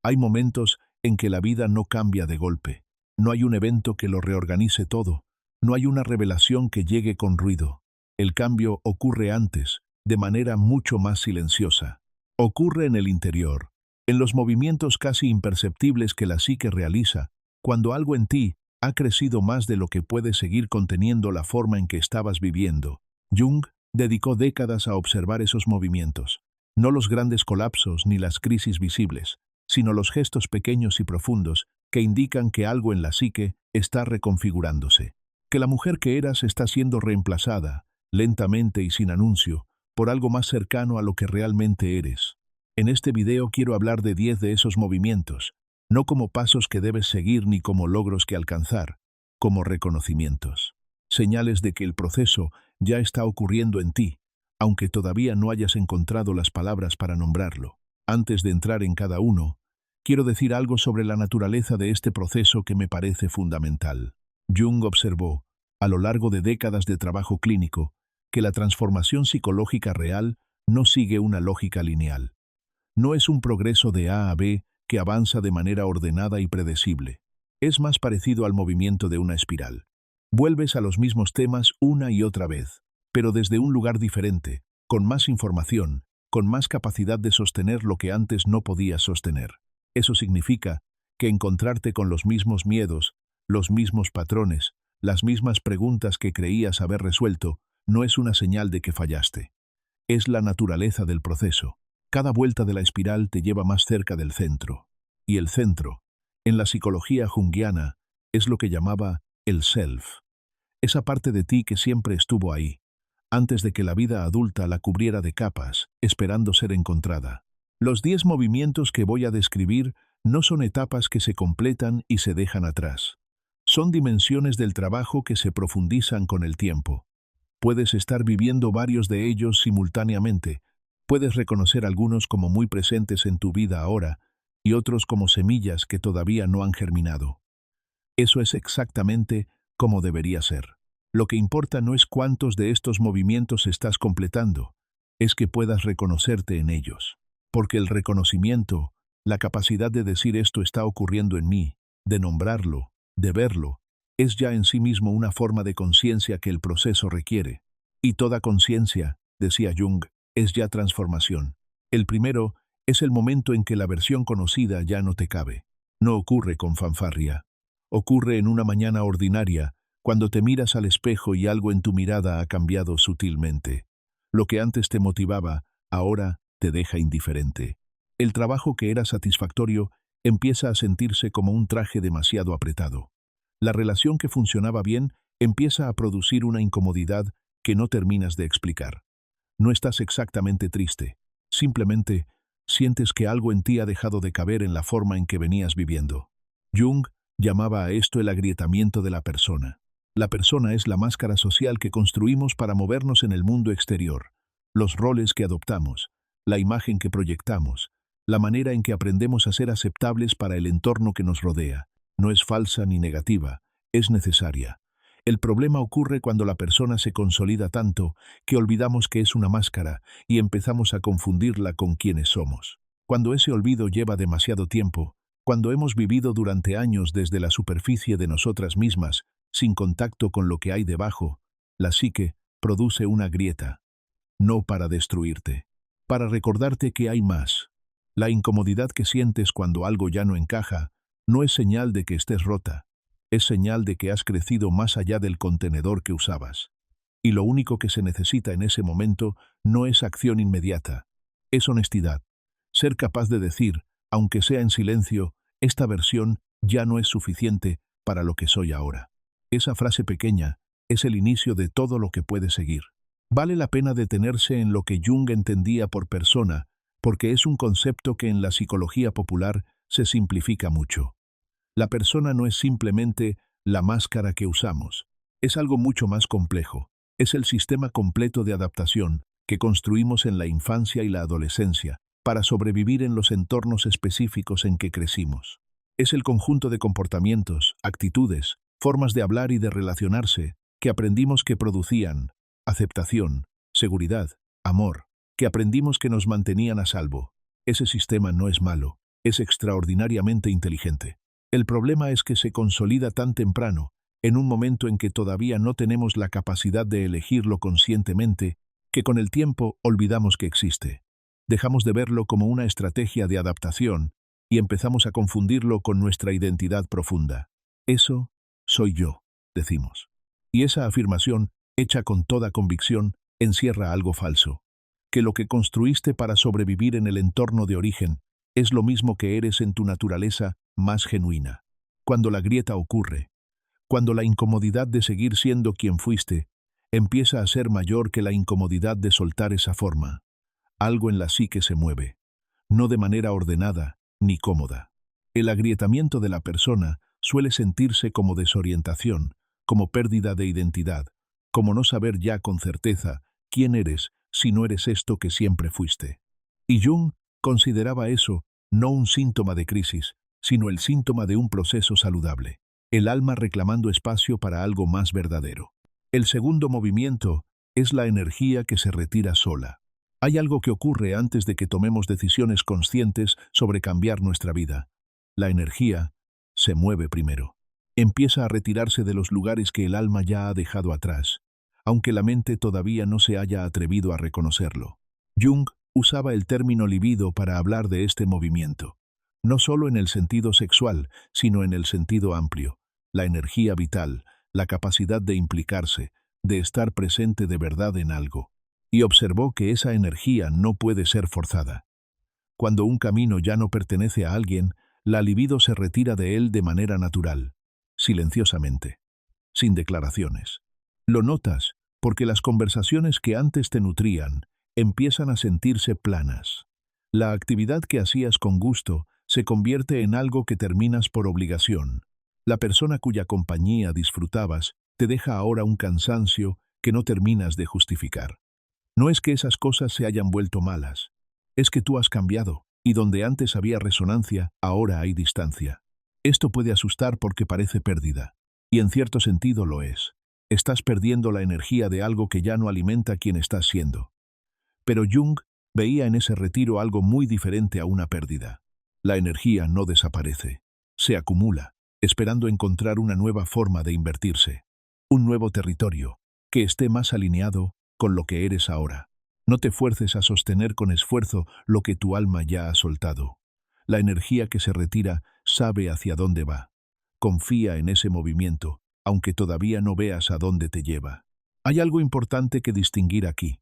Hay momentos en que la vida no cambia de golpe. No hay un evento que lo reorganice todo. No hay una revelación que llegue con ruido. El cambio ocurre antes, de manera mucho más silenciosa. Ocurre en el interior, en los movimientos casi imperceptibles que la psique realiza, cuando algo en ti ha crecido más de lo que puede seguir conteniendo la forma en que estabas viviendo. Jung dedicó décadas a observar esos movimientos, no los grandes colapsos ni las crisis visibles, sino los gestos pequeños y profundos que indican que algo en la psique está reconfigurándose, que la mujer que eras está siendo reemplazada, lentamente y sin anuncio, por algo más cercano a lo que realmente eres. En este video quiero hablar de 10 de esos movimientos, no como pasos que debes seguir ni como logros que alcanzar, como reconocimientos. Señales de que el proceso ya está ocurriendo en ti, aunque todavía no hayas encontrado las palabras para nombrarlo. Antes de entrar en cada uno, quiero decir algo sobre la naturaleza de este proceso que me parece fundamental. Jung observó, a lo largo de décadas de trabajo clínico, que la transformación psicológica real no sigue una lógica lineal. No es un progreso de A a B que avanza de manera ordenada y predecible. Es más parecido al movimiento de una espiral. Vuelves a los mismos temas una y otra vez, pero desde un lugar diferente, con más información, con más capacidad de sostener lo que antes no podías sostener. Eso significa que encontrarte con los mismos miedos, los mismos patrones, las mismas preguntas que creías haber resuelto, no es una señal de que fallaste. Es la naturaleza del proceso. Cada vuelta de la espiral te lleva más cerca del centro. Y el centro, en la psicología junguiana, es lo que llamaba el self. Esa parte de ti que siempre estuvo ahí, antes de que la vida adulta la cubriera de capas, esperando ser encontrada. Los 10 movimientos que voy a describir no son etapas que se completan y se dejan atrás. Son dimensiones del trabajo que se profundizan con el tiempo. Puedes estar viviendo varios de ellos simultáneamente. Puedes reconocer algunos como muy presentes en tu vida ahora y otros como semillas que todavía no han germinado. Eso es exactamente como debería ser. Lo que importa no es cuántos de estos movimientos estás completando, es que puedas reconocerte en ellos. Porque el reconocimiento, la capacidad de decir esto está ocurriendo en mí, de nombrarlo, de verlo, es ya en sí mismo una forma de conciencia que el proceso requiere. Y toda conciencia, decía Jung, es ya transformación. El primero es el momento en que la versión conocida ya no te cabe. No ocurre con fanfarria. Ocurre en una mañana ordinaria, cuando te miras al espejo y algo en tu mirada ha cambiado sutilmente. Lo que antes te motivaba, ahora te deja indiferente. El trabajo que era satisfactorio empieza a sentirse como un traje demasiado apretado. La relación que funcionaba bien empieza a producir una incomodidad que no terminas de explicar. No estás exactamente triste, simplemente sientes que algo en ti ha dejado de caber en la forma en que venías viviendo. Jung llamaba a esto el agrietamiento de la persona. La persona es la máscara social que construimos para movernos en el mundo exterior, los roles que adoptamos, la imagen que proyectamos, la manera en que aprendemos a ser aceptables para el entorno que nos rodea. No es falsa ni negativa, es necesaria. El problema ocurre cuando la persona se consolida tanto que olvidamos que es una máscara y empezamos a confundirla con quienes somos. Cuando ese olvido lleva demasiado tiempo, cuando hemos vivido durante años desde la superficie de nosotras mismas, sin contacto con lo que hay debajo, la psique produce una grieta. No para destruirte, para recordarte que hay más. La incomodidad que sientes cuando algo ya no encaja no es señal de que estés rota, es señal de que has crecido más allá del contenedor que usabas. Y lo único que se necesita en ese momento no es acción inmediata, es honestidad. Ser capaz de decir, aunque sea en silencio, esta versión ya no es suficiente para lo que soy ahora. Esa frase pequeña es el inicio de todo lo que puede seguir. Vale la pena detenerse en lo que Jung entendía por persona, porque es un concepto que en la psicología popular se simplifica mucho. La persona no es simplemente la máscara que usamos, es algo mucho más complejo. Es el sistema completo de adaptación que construimos en la infancia y la adolescencia para sobrevivir en los entornos específicos en que crecimos. Es el conjunto de comportamientos, actitudes, formas de hablar y de relacionarse que aprendimos que producían aceptación, seguridad, amor, que aprendimos que nos mantenían a salvo. Ese sistema no es malo, es extraordinariamente inteligente. El problema es que se consolida tan temprano, en un momento en que todavía no tenemos la capacidad de elegirlo conscientemente, que con el tiempo olvidamos que existe. Dejamos de verlo como una estrategia de adaptación y empezamos a confundirlo con nuestra identidad profunda. Eso soy yo, decimos. Y esa afirmación, hecha con toda convicción, encierra algo falso. Que lo que construiste para sobrevivir en el entorno de origen es lo mismo que eres en tu naturaleza más genuina. Cuando la grieta ocurre, cuando la incomodidad de seguir siendo quien fuiste empieza a ser mayor que la incomodidad de soltar esa forma, algo en la psique se mueve, no de manera ordenada ni cómoda. El agrietamiento de la persona suele sentirse como desorientación, como pérdida de identidad, como no saber ya con certeza quién eres si no eres esto que siempre fuiste. Y Jung consideraba eso no un síntoma de crisis, sino el síntoma de un proceso saludable, el alma reclamando espacio para algo más verdadero. El segundo movimiento es la energía que se retira sola. Hay algo que ocurre antes de que tomemos decisiones conscientes sobre cambiar nuestra vida. La energía se mueve primero. Empieza a retirarse de los lugares que el alma ya ha dejado atrás, aunque la mente todavía no se haya atrevido a reconocerlo. Jung usaba el término libido para hablar de este movimiento, no solo en el sentido sexual, sino en el sentido amplio. La energía vital, la capacidad de implicarse, de estar presente de verdad en algo. Y observó que esa energía no puede ser forzada. Cuando un camino ya no pertenece a alguien, la libido se retira de él de manera natural, silenciosamente, sin declaraciones. Lo notas porque las conversaciones que antes te nutrían empiezan a sentirse planas. La actividad que hacías con gusto se convierte en algo que terminas por obligación. La persona cuya compañía disfrutabas te deja ahora un cansancio que no terminas de justificar. No es que esas cosas se hayan vuelto malas, es que tú has cambiado, y donde antes había resonancia, ahora hay distancia. Esto puede asustar porque parece pérdida, y en cierto sentido lo es. Estás perdiendo la energía de algo que ya no alimenta quien estás siendo. Pero Jung veía en ese retiro algo muy diferente a una pérdida. La energía no desaparece, se acumula, esperando encontrar una nueva forma de invertirse, un nuevo territorio, que esté más alineado con lo que eres ahora. No te fuerces a sostener con esfuerzo lo que tu alma ya ha soltado. La energía que se retira sabe hacia dónde va. Confía en ese movimiento, aunque todavía no veas a dónde te lleva. Hay algo importante que distinguir aquí.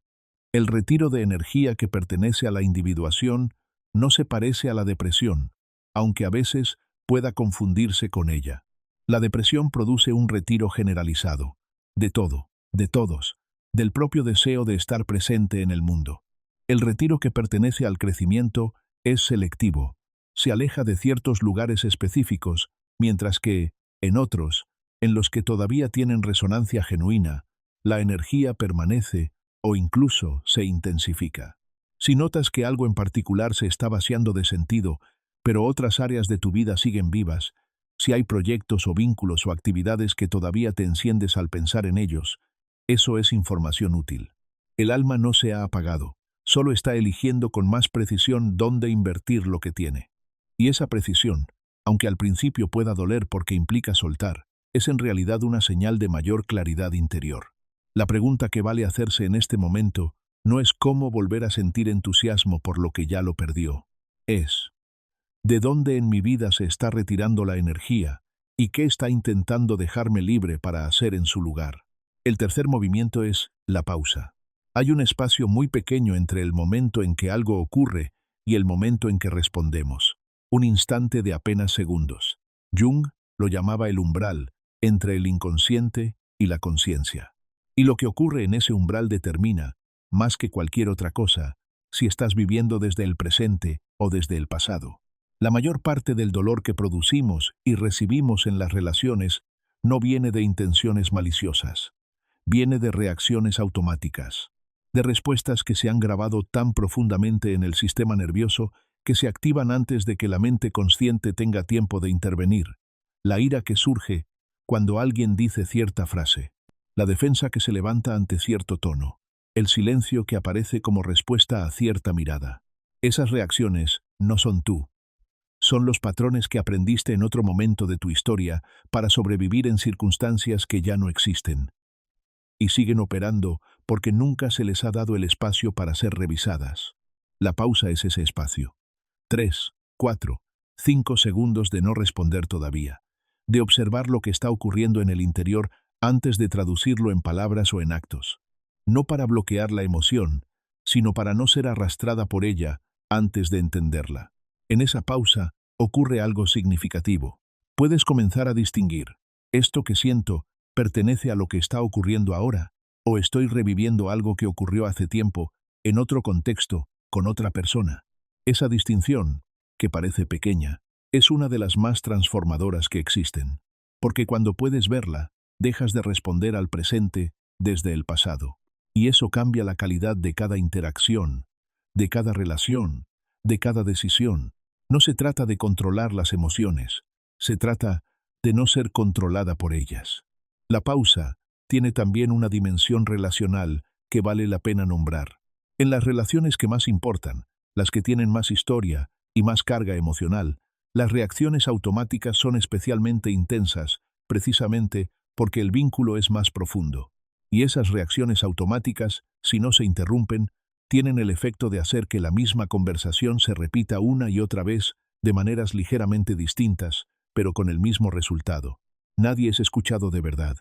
El retiro de energía que pertenece a la individuación no se parece a la depresión, aunque a veces pueda confundirse con ella. La depresión produce un retiro generalizado, de todo, de todos, del propio deseo de estar presente en el mundo. El retiro que pertenece al crecimiento es selectivo, se aleja de ciertos lugares específicos, mientras que, en otros, en los que todavía tienen resonancia genuina, la energía permanece o incluso se intensifica. Si notas que algo en particular se está vaciando de sentido, pero otras áreas de tu vida siguen vivas, si hay proyectos o vínculos o actividades que todavía te enciendes al pensar en ellos, eso es información útil. El alma no se ha apagado, solo está eligiendo con más precisión dónde invertir lo que tiene. Y esa precisión, aunque al principio pueda doler porque implica soltar, es en realidad una señal de mayor claridad interior. La pregunta que vale hacerse en este momento no es cómo volver a sentir entusiasmo por lo que ya lo perdió. Es, ¿de dónde en mi vida se está retirando la energía y qué está intentando dejarme libre para hacer en su lugar? El tercer movimiento es la pausa. Hay un espacio muy pequeño entre el momento en que algo ocurre y el momento en que respondemos. Un instante de apenas segundos. Jung lo llamaba el umbral entre el inconsciente y la conciencia. Y lo que ocurre en ese umbral determina, más que cualquier otra cosa, si estás viviendo desde el presente o desde el pasado. La mayor parte del dolor que producimos y recibimos en las relaciones no viene de intenciones maliciosas. Viene de reacciones automáticas, de respuestas que se han grabado tan profundamente en el sistema nervioso que se activan antes de que la mente consciente tenga tiempo de intervenir. La ira que surge cuando alguien dice cierta frase, la defensa que se levanta ante cierto tono, el silencio que aparece como respuesta a cierta mirada. Esas reacciones no son tú. Son los patrones que aprendiste en otro momento de tu historia para sobrevivir en circunstancias que ya no existen. Y siguen operando porque nunca se les ha dado el espacio para ser revisadas. La pausa es ese espacio. 3, 4, 5 segundos de no responder todavía, de observar lo que está ocurriendo en el interior antes de traducirlo en palabras o en actos. No para bloquear la emoción, sino para no ser arrastrada por ella antes de entenderla. En esa pausa ocurre algo significativo. Puedes comenzar a distinguir: ¿esto que siento pertenece a lo que está ocurriendo ahora, o estoy reviviendo algo que ocurrió hace tiempo, en otro contexto, con otra persona? Esa distinción, que parece pequeña, es una de las más transformadoras que existen, porque cuando puedes verla, dejas de responder al presente desde el pasado, y eso cambia la calidad de cada interacción, de cada relación, de cada decisión. No se trata de controlar las emociones, se trata de no ser controlada por ellas. La pausa tiene también una dimensión relacional que vale la pena nombrar. En las relaciones que más importan, las que tienen más historia y más carga emocional, las reacciones automáticas son especialmente intensas, precisamente porque el vínculo es más profundo. Y esas reacciones automáticas, si no se interrumpen, tienen el efecto de hacer que la misma conversación se repita una y otra vez de maneras ligeramente distintas, pero con el mismo resultado. Nadie es escuchado de verdad.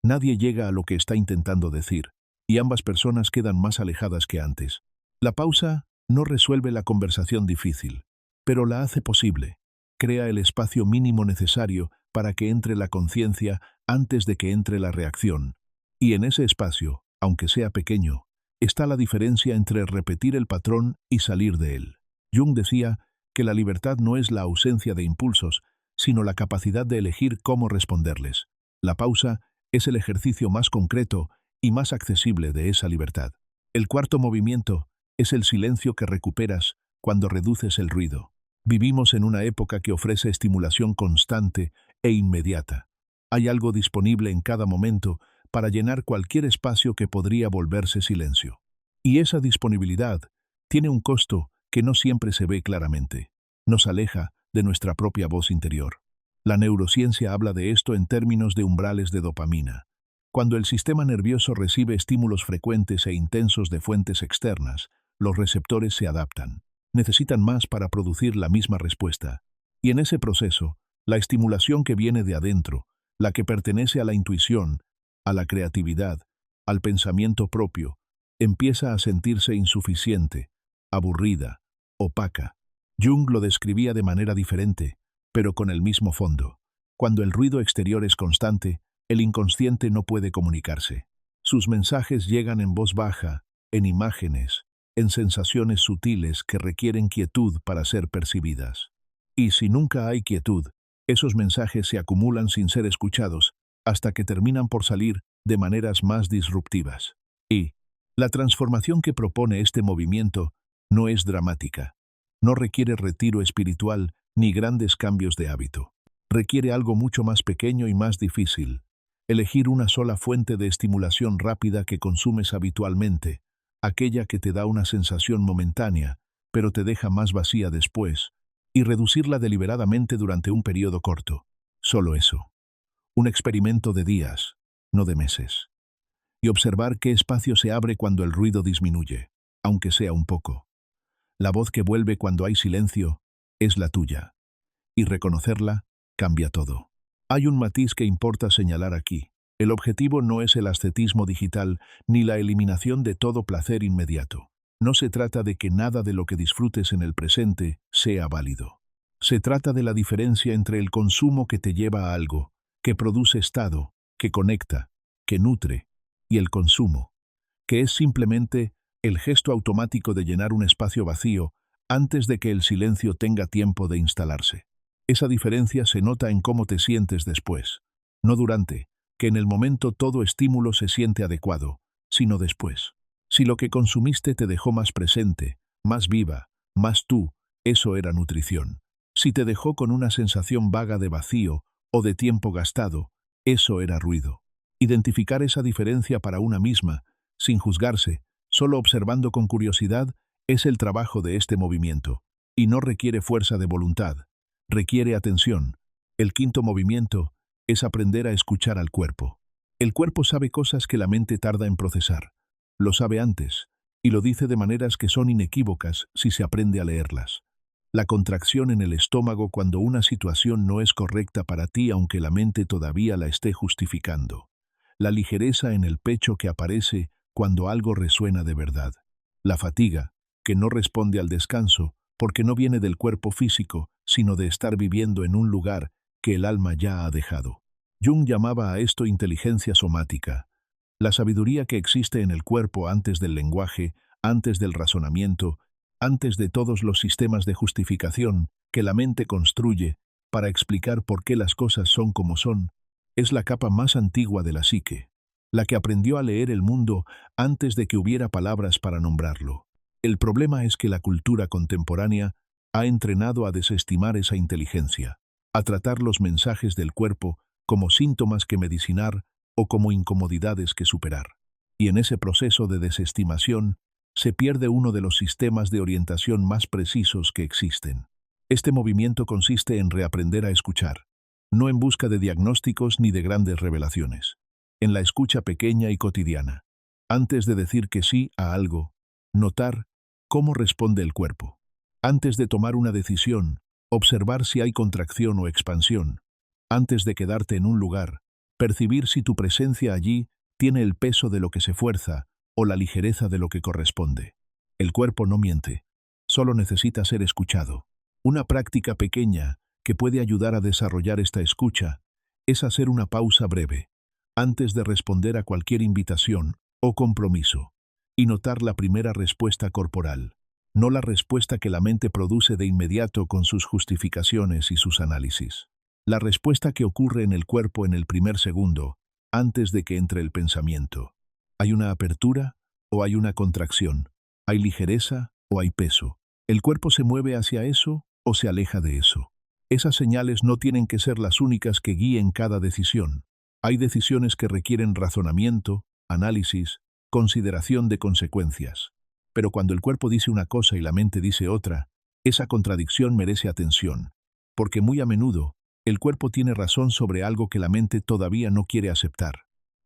Nadie llega a lo que está intentando decir, y ambas personas quedan más alejadas que antes. La pausa no resuelve la conversación difícil, pero la hace posible. Crea el espacio mínimo necesario para que entre la conciencia antes de que entre la reacción. Y en ese espacio, aunque sea pequeño, está la diferencia entre repetir el patrón y salir de él. Jung decía que la libertad no es la ausencia de impulsos, sino la capacidad de elegir cómo responderles. La pausa es el ejercicio más concreto y más accesible de esa libertad. El cuarto movimiento es el silencio que recuperas cuando reduces el ruido. Vivimos en una época que ofrece estimulación constante e inmediata. Hay algo disponible en cada momento para llenar cualquier espacio que podría volverse silencio. Y esa disponibilidad tiene un costo que no siempre se ve claramente. Nos aleja de nuestra propia voz interior. La neurociencia habla de esto en términos de umbrales de dopamina. Cuando el sistema nervioso recibe estímulos frecuentes e intensos de fuentes externas, los receptores se adaptan. Necesitan más para producir la misma respuesta. Y en ese proceso, la estimulación que viene de adentro, la que pertenece a la intuición, a la creatividad, al pensamiento propio, empieza a sentirse insuficiente, aburrida, opaca. Jung lo describía de manera diferente, pero con el mismo fondo. Cuando el ruido exterior es constante, el inconsciente no puede comunicarse. Sus mensajes llegan en voz baja, en imágenes, en sensaciones sutiles que requieren quietud para ser percibidas. Y si nunca hay quietud, esos mensajes se acumulan sin ser escuchados, hasta que terminan por salir de maneras más disruptivas. Y la transformación que propone este movimiento no es dramática. No requiere retiro espiritual ni grandes cambios de hábito. Requiere algo mucho más pequeño y más difícil. Elegir una sola fuente de estimulación rápida que consumes habitualmente, aquella que te da una sensación momentánea, pero te deja más vacía después, y reducirla deliberadamente durante un periodo corto. Solo eso. Un experimento de días, no de meses. Y observar qué espacio se abre cuando el ruido disminuye, aunque sea un poco. La voz que vuelve cuando hay silencio es la tuya. Y reconocerla cambia todo. Hay un matiz que importa señalar aquí. El objetivo no es el ascetismo digital ni la eliminación de todo placer inmediato. No se trata de que nada de lo que disfrutes en el presente sea válido. Se trata de la diferencia entre el consumo que te lleva a algo, que produce estado, que conecta, que nutre, y el consumo, que es simplemente el gesto automático de llenar un espacio vacío antes de que el silencio tenga tiempo de instalarse. Esa diferencia se nota en cómo te sientes después, no durante, que en el momento todo estímulo se siente adecuado, sino después. Si lo que consumiste te dejó más presente, más viva, más tú, eso era nutrición. Si te dejó con una sensación vaga de vacío o de tiempo gastado, eso era ruido. Identificar esa diferencia para una misma, sin juzgarse, solo observando con curiosidad, es el trabajo de este movimiento, y no requiere fuerza de voluntad. Requiere atención. El quinto movimiento es aprender a escuchar al cuerpo. El cuerpo sabe cosas que la mente tarda en procesar. Lo sabe antes, y lo dice de maneras que son inequívocas si se aprende a leerlas. La contracción en el estómago cuando una situación no es correcta para ti aunque la mente todavía la esté justificando. La ligereza en el pecho que aparece cuando algo resuena de verdad. La fatiga, que no responde al descanso, porque no viene del cuerpo físico, sino de estar viviendo en un lugar que el alma ya ha dejado. Jung llamaba a esto inteligencia somática, la sabiduría que existe en el cuerpo antes del lenguaje, antes del razonamiento, antes de todos los sistemas de justificación que la mente construye para explicar por qué las cosas son como son, es la capa más antigua de la psique, la que aprendió a leer el mundo antes de que hubiera palabras para nombrarlo. El problema es que la cultura contemporánea ha entrenado a desestimar esa inteligencia, a tratar los mensajes del cuerpo como síntomas que medicinar o como incomodidades que superar. Y en ese proceso de desestimación se pierde uno de los sistemas de orientación más precisos que existen. Este movimiento consiste en reaprender a escuchar, no en busca de diagnósticos ni de grandes revelaciones, en la escucha pequeña y cotidiana. Antes de decir que sí a algo, notar cómo responde el cuerpo. Antes de tomar una decisión, observar si hay contracción o expansión. Antes de quedarte en un lugar, percibir si tu presencia allí tiene el peso de lo que se fuerza o la ligereza de lo que corresponde. El cuerpo no miente, solo necesita ser escuchado. Una práctica pequeña que puede ayudar a desarrollar esta escucha es hacer una pausa breve, antes de responder a cualquier invitación o compromiso, y notar la primera respuesta corporal, no la respuesta que la mente produce de inmediato con sus justificaciones y sus análisis. La respuesta que ocurre en el cuerpo en el primer segundo, antes de que entre el pensamiento. ¿Hay una apertura o hay una contracción? ¿Hay ligereza o hay peso? ¿El cuerpo se mueve hacia eso o se aleja de eso? Esas señales no tienen que ser las únicas que guíen cada decisión. Hay decisiones que requieren razonamiento, análisis, consideración de consecuencias. Pero cuando el cuerpo dice una cosa y la mente dice otra, esa contradicción merece atención, porque muy a menudo el cuerpo tiene razón sobre algo que la mente todavía no quiere aceptar.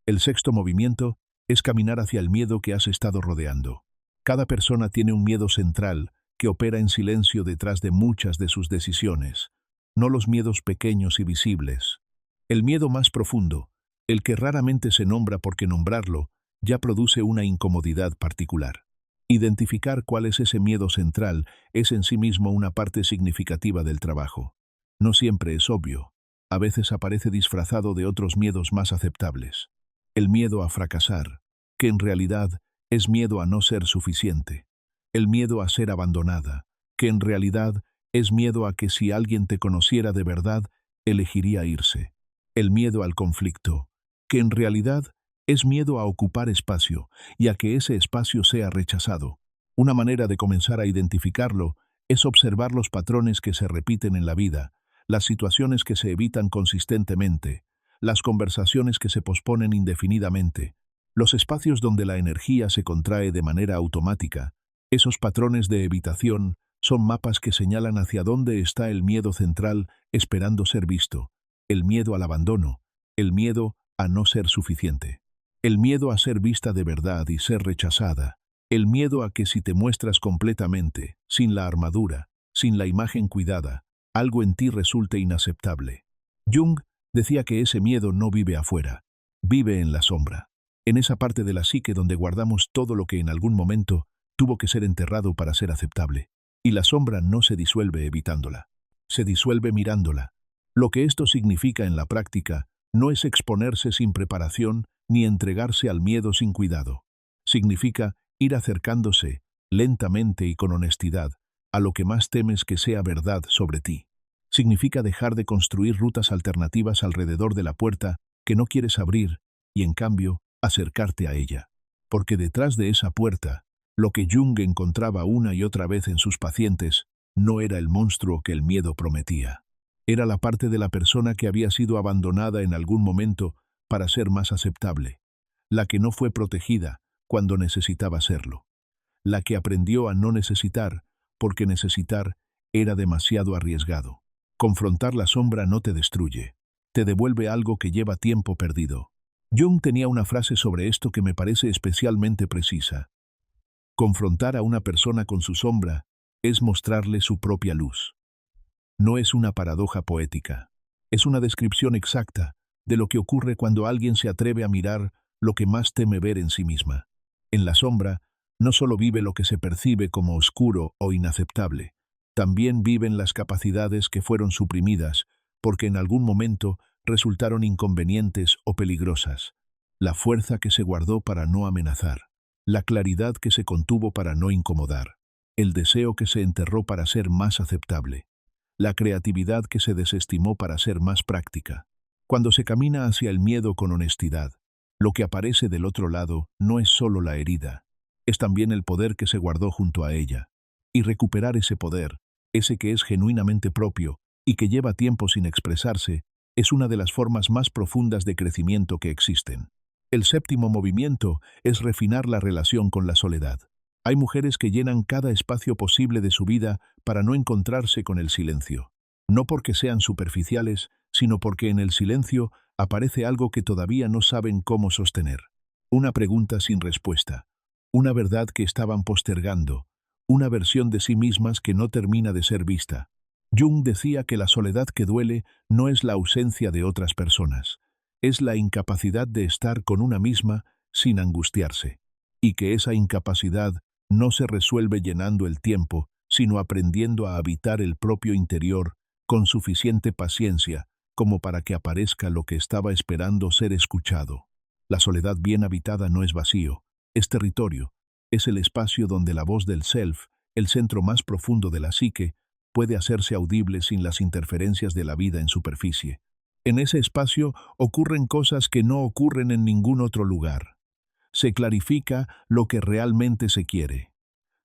El sexto movimiento es caminar hacia el miedo que has estado rodeando. Cada persona tiene un miedo central que opera en silencio detrás de muchas de sus decisiones, no los miedos pequeños y visibles. El miedo más profundo, el que raramente se nombra porque nombrarlo, ya produce una incomodidad particular. Identificar cuál es ese miedo central es en sí mismo una parte significativa del trabajo. No siempre es obvio. A veces aparece disfrazado de otros miedos más aceptables. El miedo a fracasar, que en realidad es miedo a no ser suficiente. El miedo a ser abandonada, que en realidad es miedo a que si alguien te conociera de verdad, elegiría irse. El miedo al conflicto, que en realidad es miedo a ocupar espacio y a que ese espacio sea rechazado. Una manera de comenzar a identificarlo es observar los patrones que se repiten en la vida, las situaciones que se evitan consistentemente, las conversaciones que se posponen indefinidamente, los espacios donde la energía se contrae de manera automática. Esos patrones de evitación son mapas que señalan hacia dónde está el miedo central esperando ser visto, el miedo al abandono, el miedo a no ser suficiente, el miedo a ser vista de verdad y ser rechazada, el miedo a que si te muestras completamente, sin la armadura, sin la imagen cuidada, algo en ti resulte inaceptable. Jung decía que ese miedo no vive afuera, vive en la sombra, en esa parte de la psique donde guardamos todo lo que en algún momento tuvo que ser enterrado para ser aceptable. Y la sombra no se disuelve evitándola, se disuelve mirándola. Lo que esto significa en la práctica no es exponerse sin preparación ni entregarse al miedo sin cuidado. Significa ir acercándose, lentamente y con honestidad, a lo que más temes que sea verdad sobre ti. Significa dejar de construir rutas alternativas alrededor de la puerta que no quieres abrir y, en cambio, acercarte a ella. Porque detrás de esa puerta, lo que Jung encontraba una y otra vez en sus pacientes no era el monstruo que el miedo prometía. Era la parte de la persona que había sido abandonada en algún momento para ser más aceptable, la que no fue protegida cuando necesitaba serlo, la que aprendió a no necesitar porque necesitar era demasiado arriesgado. Confrontar la sombra no te destruye, te devuelve algo que lleva tiempo perdido. Jung tenía una frase sobre esto que me parece especialmente precisa. Confrontar a una persona con su sombra es mostrarle su propia luz. No es una paradoja poética, es una descripción exacta de lo que ocurre cuando alguien se atreve a mirar lo que más teme ver en sí misma. En la sombra, no solo vive lo que se percibe como oscuro o inaceptable, también viven las capacidades que fueron suprimidas porque en algún momento resultaron inconvenientes o peligrosas, la fuerza que se guardó para no amenazar, la claridad que se contuvo para no incomodar, el deseo que se enterró para ser más aceptable, la creatividad que se desestimó para ser más práctica. Cuando se camina hacia el miedo con honestidad, lo que aparece del otro lado no es solo la herida, es también el poder que se guardó junto a ella. Y recuperar ese poder, ese que es genuinamente propio y que lleva tiempo sin expresarse, es una de las formas más profundas de crecimiento que existen. El séptimo movimiento es refinar la relación con la soledad. Hay mujeres que llenan cada espacio posible de su vida para no encontrarse con el silencio. No porque sean superficiales, sino porque en el silencio aparece algo que todavía no saben cómo sostener. Una pregunta sin respuesta, una verdad que estaban postergando, una versión de sí mismas que no termina de ser vista. Jung decía que la soledad que duele no es la ausencia de otras personas, es la incapacidad de estar con una misma sin angustiarse, y que esa incapacidad no se resuelve llenando el tiempo, sino aprendiendo a habitar el propio interior con suficiente paciencia como para que aparezca lo que estaba esperando ser escuchado. La soledad bien habitada no es vacío, es territorio, es el espacio donde la voz del self, el centro más profundo de la psique, puede hacerse audible sin las interferencias de la vida en superficie. En ese espacio ocurren cosas que no ocurren en ningún otro lugar. Se clarifica lo que realmente se quiere.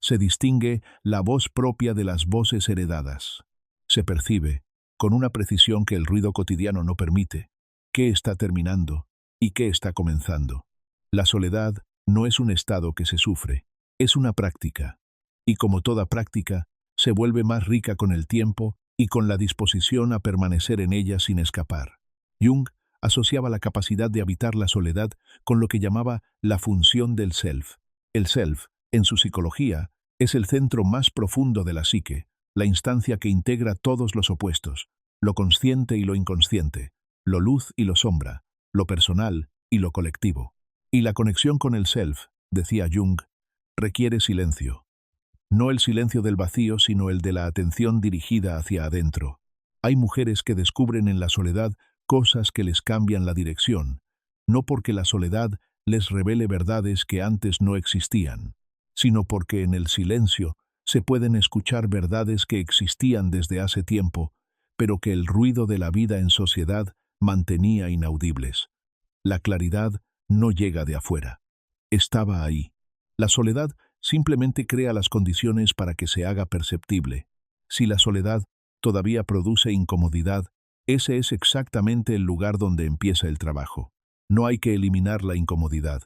Se distingue la voz propia de las voces heredadas. Se percibe, con una precisión que el ruido cotidiano no permite, qué está terminando y qué está comenzando. La soledad no es un estado que se sufre, es una práctica. Y como toda práctica, se vuelve más rica con el tiempo y con la disposición a permanecer en ella sin escapar. Jung asociaba la capacidad de habitar la soledad con lo que llamaba la función del self. El self, en su psicología, es el centro más profundo de la psique, la instancia que integra todos los opuestos, lo consciente y lo inconsciente, lo luz y lo sombra, lo personal y lo colectivo. Y la conexión con el self, decía Jung, requiere silencio. No el silencio del vacío, sino el de la atención dirigida hacia adentro. Hay mujeres que descubren en la soledad cosas que les cambian la dirección, no porque la soledad les revele verdades que antes no existían, sino porque en el silencio se pueden escuchar verdades que existían desde hace tiempo, pero que el ruido de la vida en sociedad mantenía inaudibles. La claridad no llega de afuera. Estaba ahí. La soledad simplemente crea las condiciones para que se haga perceptible. Si la soledad todavía produce incomodidad, ese es exactamente el lugar donde empieza el trabajo. No hay que eliminar la incomodidad.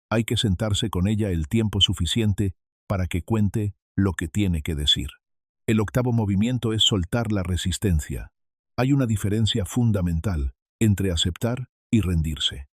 Hay que sentarse con ella el tiempo suficiente para que cuente lo que tiene que decir. El octavo movimiento es soltar la resistencia. Hay una diferencia fundamental entre aceptar y rendirse.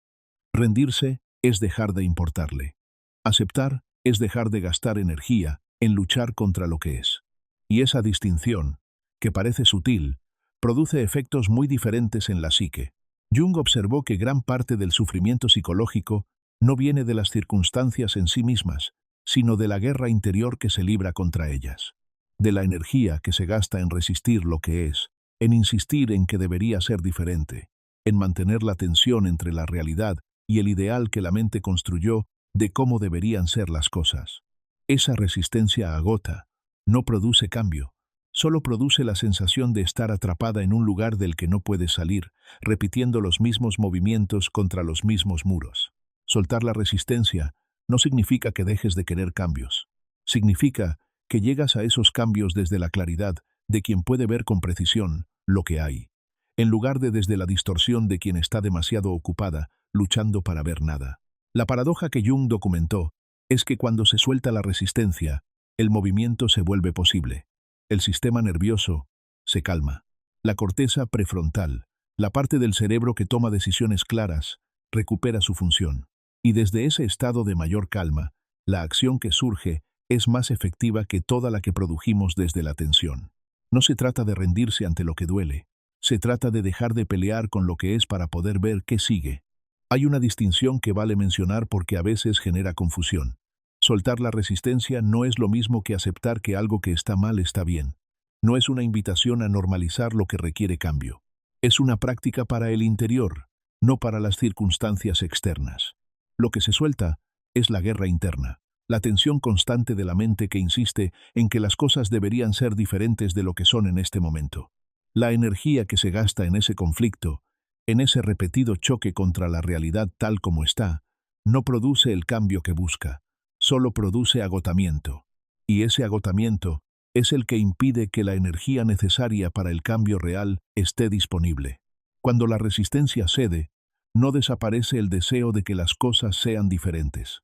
Rendirse es dejar de importarle. Aceptar es dejar de gastar energía en luchar contra lo que es. Y esa distinción, que parece sutil, produce efectos muy diferentes en la psique. Jung observó que gran parte del sufrimiento psicológico no viene de las circunstancias en sí mismas, sino de la guerra interior que se libra contra ellas, de la energía que se gasta en resistir lo que es, en insistir en que debería ser diferente, en mantener la tensión entre la realidad y el ideal que la mente construyó de cómo deberían ser las cosas. Esa resistencia agota, no produce cambio, solo produce la sensación de estar atrapada en un lugar del que no puedes salir, repitiendo los mismos movimientos contra los mismos muros. Soltar la resistencia no significa que dejes de querer cambios. Significa que llegas a esos cambios desde la claridad de quien puede ver con precisión lo que hay, en lugar de desde la distorsión de quien está demasiado ocupada, luchando para ver nada. La paradoja que Jung documentó es que cuando se suelta la resistencia, el movimiento se vuelve posible. El sistema nervioso se calma. La corteza prefrontal, la parte del cerebro que toma decisiones claras, recupera su función. Y desde ese estado de mayor calma, la acción que surge es más efectiva que toda la que produjimos desde la tensión. No se trata de rendirse ante lo que duele, se trata de dejar de pelear con lo que es para poder ver qué sigue. Hay una distinción que vale mencionar porque a veces genera confusión. Soltar la resistencia no es lo mismo que aceptar que algo que está mal está bien. No es una invitación a normalizar lo que requiere cambio. Es una práctica para el interior, no para las circunstancias externas. Lo que se suelta es la guerra interna, la tensión constante de la mente que insiste en que las cosas deberían ser diferentes de lo que son en este momento. La energía que se gasta en ese conflicto, en ese repetido choque contra la realidad tal como está, no produce el cambio que busca, solo produce agotamiento. Y ese agotamiento es el que impide que la energía necesaria para el cambio real esté disponible. Cuando la resistencia cede, no desaparece el deseo de que las cosas sean diferentes.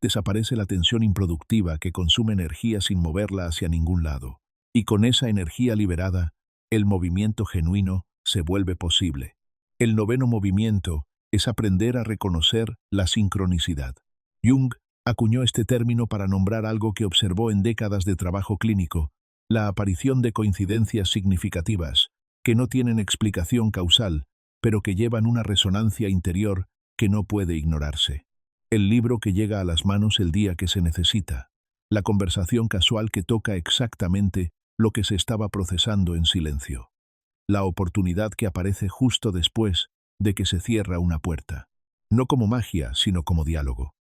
Desaparece la tensión improductiva que consume energía sin moverla hacia ningún lado. Y con esa energía liberada, el movimiento genuino se vuelve posible. El noveno movimiento es aprender a reconocer la sincronicidad. Jung acuñó este término para nombrar algo que observó en décadas de trabajo clínico, la aparición de coincidencias significativas, que no tienen explicación causal, pero que llevan una resonancia interior que no puede ignorarse. El libro que llega a las manos el día que se necesita. La conversación casual que toca exactamente lo que se estaba procesando en silencio. La oportunidad que aparece justo después de que se cierra una puerta. No como magia, sino como diálogo.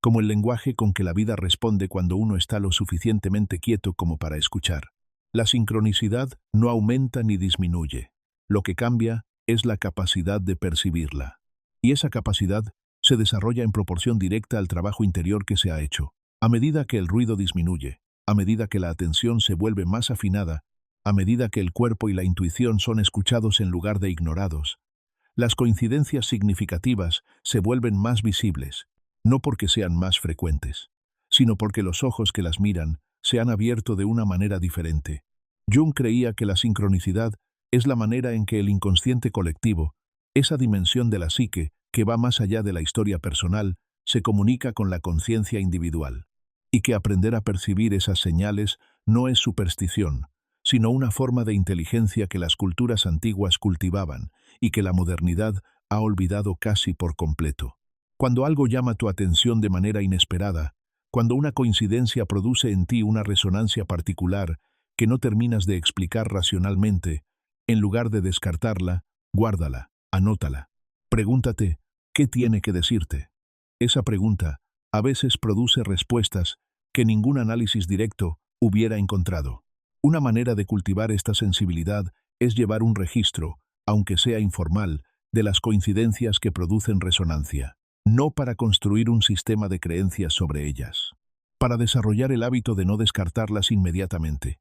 Como el lenguaje con que la vida responde cuando uno está lo suficientemente quieto como para escuchar. La sincronicidad no aumenta ni disminuye. Lo que cambia es la capacidad de percibirla. Y esa capacidad se desarrolla en proporción directa al trabajo interior que se ha hecho. A medida que el ruido disminuye, a medida que la atención se vuelve más afinada, a medida que el cuerpo y la intuición son escuchados en lugar de ignorados, las coincidencias significativas se vuelven más visibles, no porque sean más frecuentes, sino porque los ojos que las miran se han abierto de una manera diferente. Jung creía que la sincronicidad es la manera en que el inconsciente colectivo, esa dimensión de la psique que va más allá de la historia personal, se comunica con la conciencia individual, y que aprender a percibir esas señales no es superstición, sino una forma de inteligencia que las culturas antiguas cultivaban y que la modernidad ha olvidado casi por completo. Cuando algo llama tu atención de manera inesperada, cuando una coincidencia produce en ti una resonancia particular que no terminas de explicar racionalmente, en lugar de descartarla, guárdala, anótala. Pregúntate, ¿qué tiene que decirte? Esa pregunta a veces produce respuestas que ningún análisis directo hubiera encontrado. Una manera de cultivar esta sensibilidad es llevar un registro, aunque sea informal, de las coincidencias que producen resonancia, no para construir un sistema de creencias sobre ellas, para desarrollar el hábito de no descartarlas inmediatamente,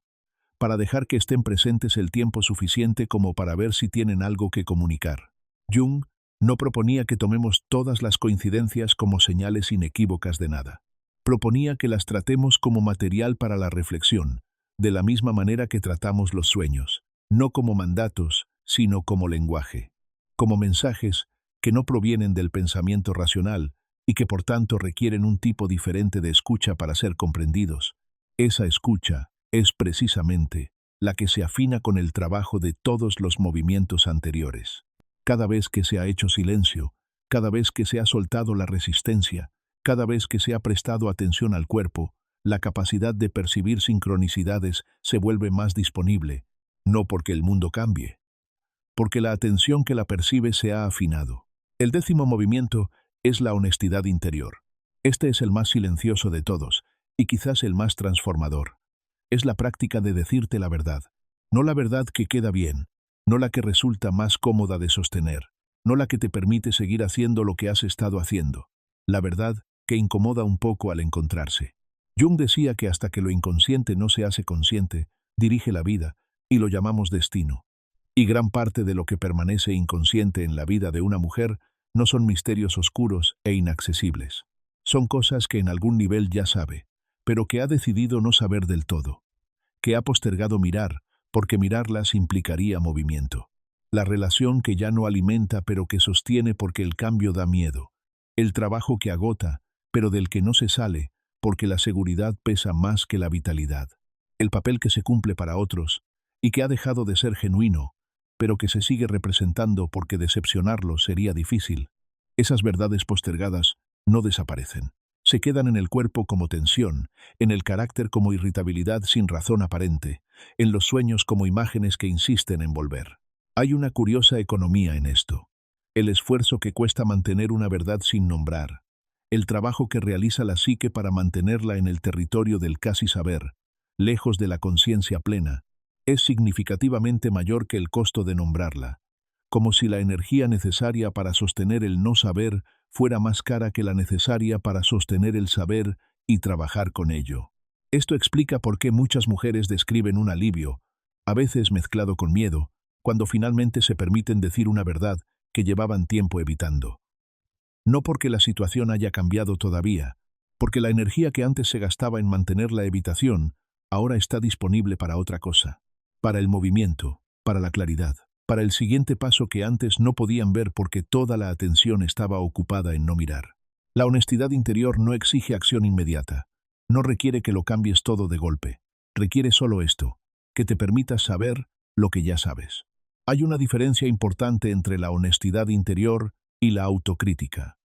para dejar que estén presentes el tiempo suficiente como para ver si tienen algo que comunicar. Jung no proponía que tomemos todas las coincidencias como señales inequívocas de nada. Proponía que las tratemos como material para la reflexión, de la misma manera que tratamos los sueños, no como mandatos, sino como lenguaje, como mensajes que no provienen del pensamiento racional y que por tanto requieren un tipo diferente de escucha para ser comprendidos. Esa escucha es precisamente la que se afina con el trabajo de todos los movimientos anteriores. Cada vez que se ha hecho silencio, cada vez que se ha soltado la resistencia, cada vez que se ha prestado atención al cuerpo, la capacidad de percibir sincronicidades se vuelve más disponible, no porque el mundo cambie, porque la atención que la percibe se ha afinado. El 10º movimiento es la honestidad interior. Este es el más silencioso de todos, y quizás el más transformador. Es la práctica de decirte la verdad, no la verdad que queda bien, no la que resulta más cómoda de sostener, no la que te permite seguir haciendo lo que has estado haciendo, la verdad que incomoda un poco al encontrarse. Jung decía que hasta que lo inconsciente no se hace consciente, dirige la vida, y lo llamamos destino. Y gran parte de lo que permanece inconsciente en la vida de una mujer no son misterios oscuros e inaccesibles. Son cosas que en algún nivel ya sabe, pero que ha decidido no saber del todo, que ha postergado mirar porque mirarlas implicaría movimiento. La relación que ya no alimenta pero que sostiene porque el cambio da miedo. El trabajo que agota, pero del que no se sale, porque la seguridad pesa más que la vitalidad. El papel que se cumple para otros, y que ha dejado de ser genuino, pero que se sigue representando porque decepcionarlo sería difícil. Esas verdades postergadas no desaparecen. Se quedan en el cuerpo como tensión, en el carácter como irritabilidad sin razón aparente, en los sueños como imágenes que insisten en volver. Hay una curiosa economía en esto. El esfuerzo que cuesta mantener una verdad sin nombrar, el trabajo que realiza la psique para mantenerla en el territorio del casi saber, lejos de la conciencia plena, es significativamente mayor que el costo de nombrarla, como si la energía necesaria para sostener el no saber fuera más cara que la necesaria para sostener el saber y trabajar con ello. Esto explica por qué muchas mujeres describen un alivio, a veces mezclado con miedo, cuando finalmente se permiten decir una verdad que llevaban tiempo evitando. No porque la situación haya cambiado todavía, porque la energía que antes se gastaba en mantener la evitación, ahora está disponible para otra cosa, para el movimiento, para la claridad, para el siguiente paso que antes no podían ver porque toda la atención estaba ocupada en no mirar. La honestidad interior no exige acción inmediata, no requiere que lo cambies todo de golpe, requiere solo esto, que te permitas saber lo que ya sabes. Hay una diferencia importante entre la honestidad interior y la autocrítica.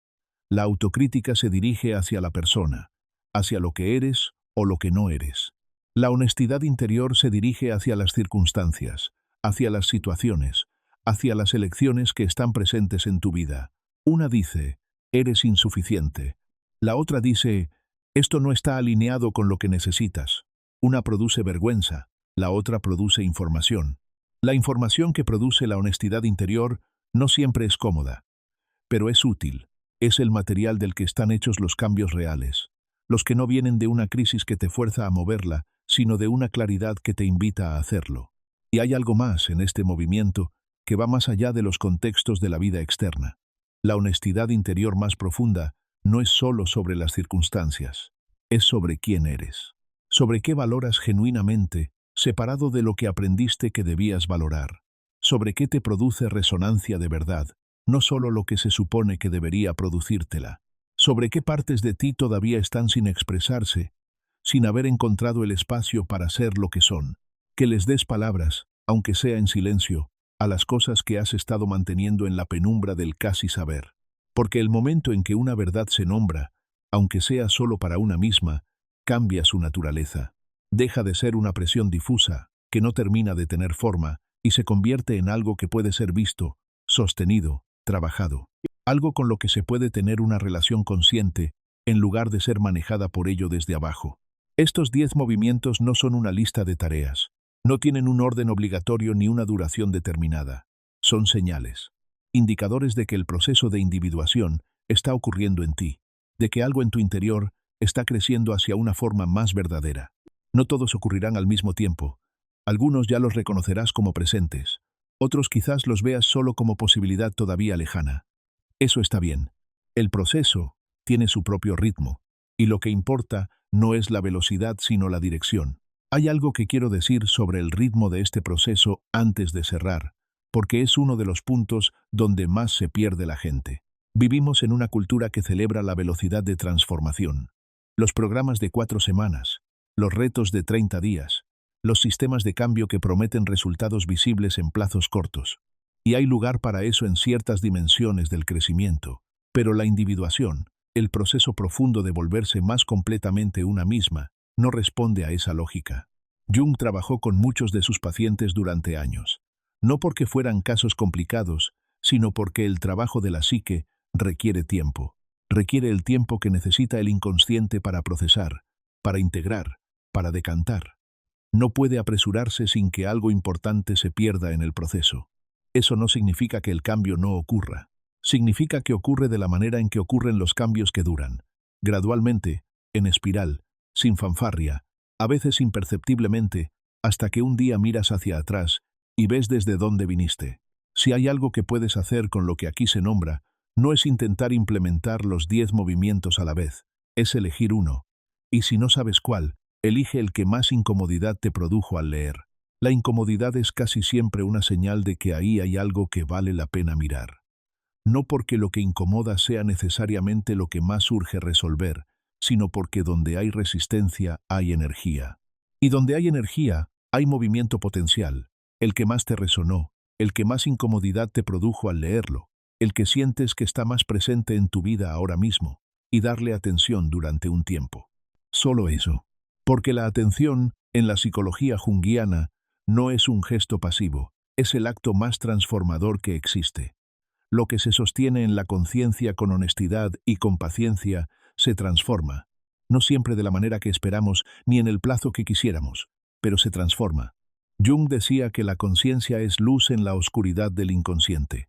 La autocrítica se dirige hacia la persona, hacia lo que eres o lo que no eres. La honestidad interior se dirige hacia las circunstancias, hacia las situaciones, hacia las elecciones que están presentes en tu vida. Una dice, eres insuficiente. La otra dice, esto no está alineado con lo que necesitas. Una produce vergüenza, la otra produce información. La información que produce la honestidad interior no siempre es cómoda, pero es útil. Es el material del que están hechos los cambios reales, los que no vienen de una crisis que te fuerza a moverla, sino de una claridad que te invita a hacerlo. Y hay algo más en este movimiento que va más allá de los contextos de la vida externa. La honestidad interior más profunda no es solo sobre las circunstancias, es sobre quién eres, sobre qué valoras genuinamente, separado de lo que aprendiste que debías valorar, sobre qué te produce resonancia de verdad, no solo lo que se supone que debería producírtela, sobre qué partes de ti todavía están sin expresarse, sin haber encontrado el espacio para ser lo que son, que les des palabras, aunque sea en silencio, a las cosas que has estado manteniendo en la penumbra del casi saber. Porque el momento en que una verdad se nombra, aunque sea solo para una misma, cambia su naturaleza. Deja de ser una presión difusa, que no termina de tener forma, y se convierte en algo que puede ser visto, sostenido, trabajado. Algo con lo que se puede tener una relación consciente, en lugar de ser manejada por ello desde abajo. Estos 10 movimientos no son una lista de tareas. No tienen un orden obligatorio ni una duración determinada. Son señales, indicadores de que el proceso de individuación está ocurriendo en ti, de que algo en tu interior está creciendo hacia una forma más verdadera. No todos ocurrirán al mismo tiempo. Algunos ya los reconocerás como presentes, otros quizás los veas solo como posibilidad todavía lejana. Eso está bien. El proceso tiene su propio ritmo, y lo que importa no es la velocidad sino la dirección. Hay algo que quiero decir sobre el ritmo de este proceso antes de cerrar, porque es uno de los puntos donde más se pierde la gente. Vivimos en una cultura que celebra la velocidad de transformación. Los programas de 4 semanas, los retos de 30 días, los sistemas de cambio que prometen resultados visibles en plazos cortos. Y hay lugar para eso en ciertas dimensiones del crecimiento. Pero la individuación, el proceso profundo de volverse más completamente una misma, no responde a esa lógica. Jung trabajó con muchos de sus pacientes durante años, no porque fueran casos complicados, sino porque el trabajo de la psique requiere tiempo. Requiere el tiempo que necesita el inconsciente para procesar, para integrar, para decantar. No puede apresurarse sin que algo importante se pierda en el proceso. Eso no significa que el cambio no ocurra. Significa que ocurre de la manera en que ocurren los cambios que duran, gradualmente, en espiral, sin fanfarria, a veces imperceptiblemente, hasta que un día miras hacia atrás y ves desde dónde viniste. Si hay algo que puedes hacer con lo que aquí se nombra, no es intentar implementar los 10 movimientos a la vez, es elegir uno. Y si no sabes cuál, elige el que más incomodidad te produjo al leer. La incomodidad es casi siempre una señal de que ahí hay algo que vale la pena mirar. No porque lo que incomoda sea necesariamente lo que más urge resolver, sino porque donde hay resistencia hay energía. Y donde hay energía, hay movimiento potencial, el que más te resonó, el que más incomodidad te produjo al leerlo, el que sientes que está más presente en tu vida ahora mismo, y darle atención durante un tiempo. Solo eso. Porque la atención, en la psicología junguiana, no es un gesto pasivo, es el acto más transformador que existe. Lo que se sostiene en la conciencia con honestidad y con paciencia se transforma, no siempre de la manera que esperamos ni en el plazo que quisiéramos, pero se transforma. Jung decía que la conciencia es luz en la oscuridad del inconsciente,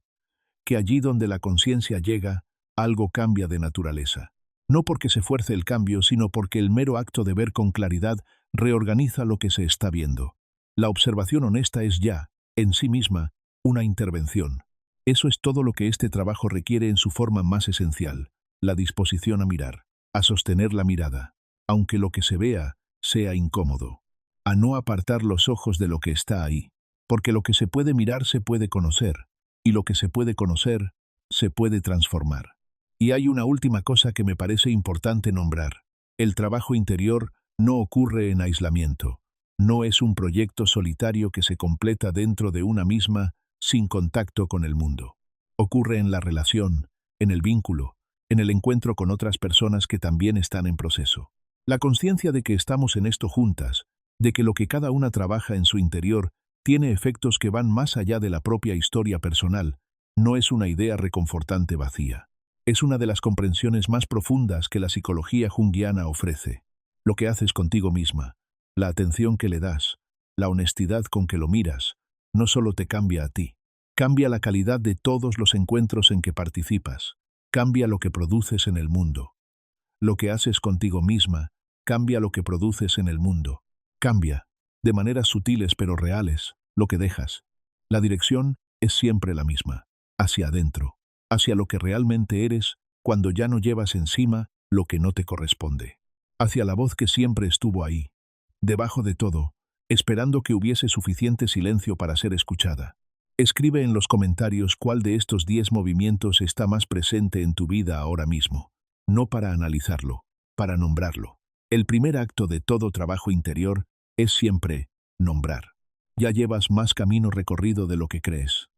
que allí donde la conciencia llega, algo cambia de naturaleza. No porque se fuerce el cambio, sino porque el mero acto de ver con claridad reorganiza lo que se está viendo. La observación honesta es ya, en sí misma, una intervención. Eso es todo lo que este trabajo requiere en su forma más esencial, la disposición a mirar, a sostener la mirada, aunque lo que se vea sea incómodo, a no apartar los ojos de lo que está ahí, porque lo que se puede mirar se puede conocer, y lo que se puede conocer se puede transformar. Y hay una última cosa que me parece importante nombrar. El trabajo interior no ocurre en aislamiento. No es un proyecto solitario que se completa dentro de una misma, sin contacto con el mundo. Ocurre en la relación, en el vínculo, en el encuentro con otras personas que también están en proceso. La conciencia de que estamos en esto juntas, de que lo que cada una trabaja en su interior tiene efectos que van más allá de la propia historia personal, no es una idea reconfortante vacía. Es una de las comprensiones más profundas que la psicología junguiana ofrece. Lo que haces contigo misma, la atención que le das, la honestidad con que lo miras, no solo te cambia a ti, cambia la calidad de todos los encuentros en que participas, cambia lo que produces en el mundo. Lo que haces contigo misma, cambia lo que produces en el mundo. Cambia, de maneras sutiles pero reales, lo que dejas. La dirección es siempre la misma, hacia adentro, hacia lo que realmente eres cuando ya no llevas encima lo que no te corresponde. Hacia la voz que siempre estuvo ahí, debajo de todo, esperando que hubiese suficiente silencio para ser escuchada. Escribe en los comentarios cuál de estos 10 movimientos está más presente en tu vida ahora mismo. No para analizarlo, para nombrarlo. El primer acto de todo trabajo interior es siempre nombrar. Ya llevas más camino recorrido de lo que crees.